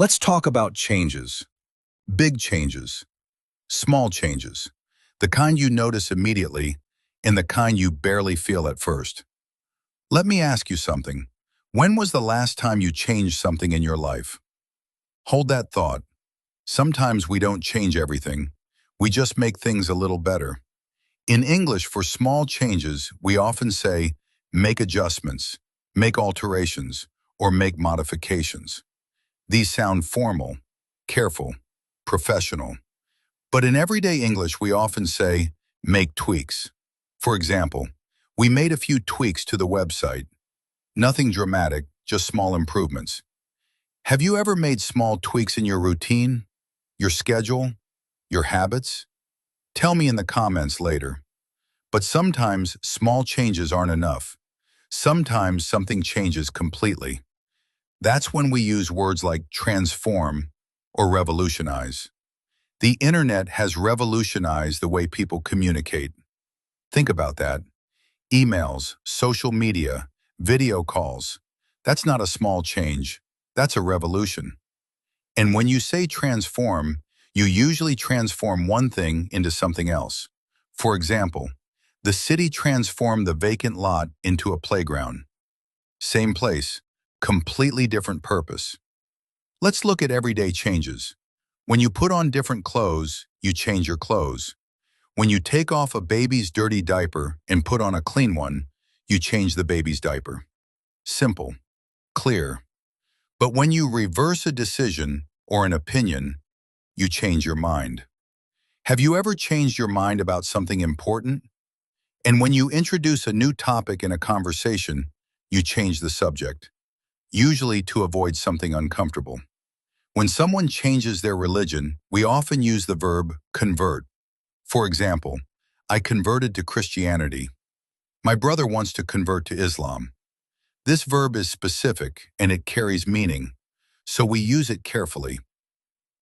Let's talk about changes. Big changes, small changes, the kind you notice immediately and the kind you barely feel at first. Let me ask you something. When was the last time you changed something in your life? Hold that thought. Sometimes we don't change everything. We just make things a little better. In English, for small changes, we often say, make adjustments, make alterations, or make modifications. These sound formal, careful, professional. But in everyday English, we often say, make tweaks. For example, we made a few tweaks to the website. Nothing dramatic, just small improvements. Have you ever made small tweaks in your routine, your schedule, your habits? Tell me in the comments later. But sometimes small changes aren't enough. Sometimes something changes completely. That's when we use words like transform or revolutionize. The internet has revolutionized the way people communicate. Think about that. Emails, social media, video calls. That's not a small change. That's a revolution. And when you say transform, you usually transform one thing into something else. For example, the city transformed the vacant lot into a playground. Same place, completely different purpose. Let's look at everyday changes. When you put on different clothes, you change your clothes. When you take off a baby's dirty diaper and put on a clean one, you change the baby's diaper. Simple, clear. But when you reverse a decision or an opinion, you change your mind. Have you ever changed your mind about something important? And when you introduce a new topic in a conversation, you change the subject, usually to avoid something uncomfortable. When someone changes their religion, we often use the verb convert. For example, I converted to Christianity. My brother wants to convert to Islam. This verb is specific and it carries meaning, so we use it carefully.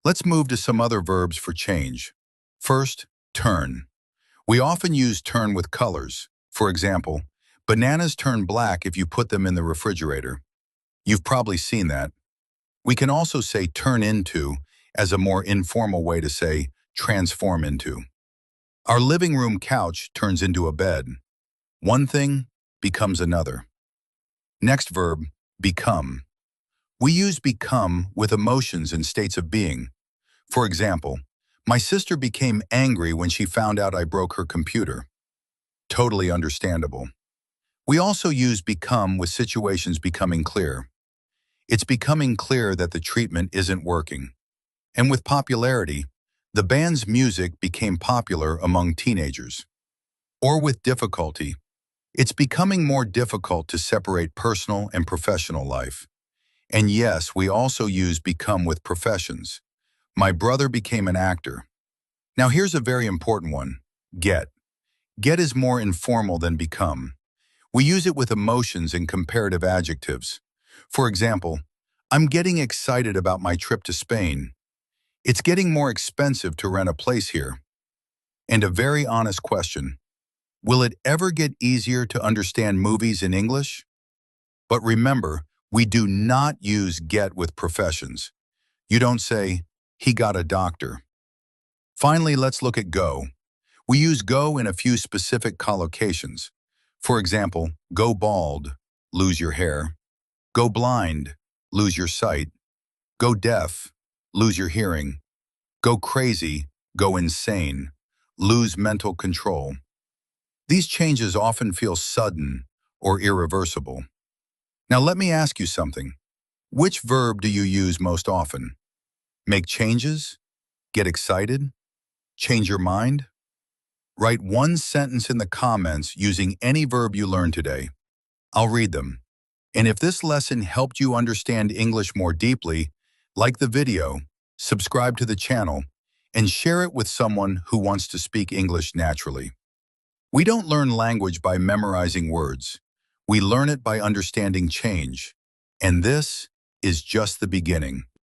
Let's move to some other verbs for change. First, turn. We often use turn with colors. For example, bananas turn black if you put them in the refrigerator. You've probably seen that. We can also say turn into as a more informal way to say transform into. Our living room couch turns into a bed. One thing becomes another. Next verb, become. We use become with emotions and states of being. For example, my sister became angry when she found out I broke her computer. Totally understandable. We also use become with situations becoming clear. It's becoming clear that the treatment isn't working. And with popularity, the band's music became popular among teenagers. Or with difficulty, it's becoming more difficult to separate personal and professional life. And yes, we also use become with professions. My brother became an actor. Now here's a very important one, get. Get is more informal than become. We use it with emotions and comparative adjectives. For example, I'm getting excited about my trip to Spain. It's getting more expensive to rent a place here. And a very honest question, will it ever get easier to understand movies in English? But remember, we do not use get with professions. You don't say, he got a doctor. Finally, let's look at go. We use go in a few specific collocations. For example, go bald, lose your hair. Go blind, lose your sight. Go deaf, lose your hearing. Go crazy, go insane, lose mental control. These changes often feel sudden or irreversible. Now let me ask you something. Which verb do you use most often? Make changes? Get excited? Change your mind? Write one sentence in the comments using any verb you learned today. I'll read them. And if this lesson helped you understand English more deeply, like the video, subscribe to the channel, and share it with someone who wants to speak English naturally. We don't learn language by memorizing words. We learn it by understanding change. And this is just the beginning.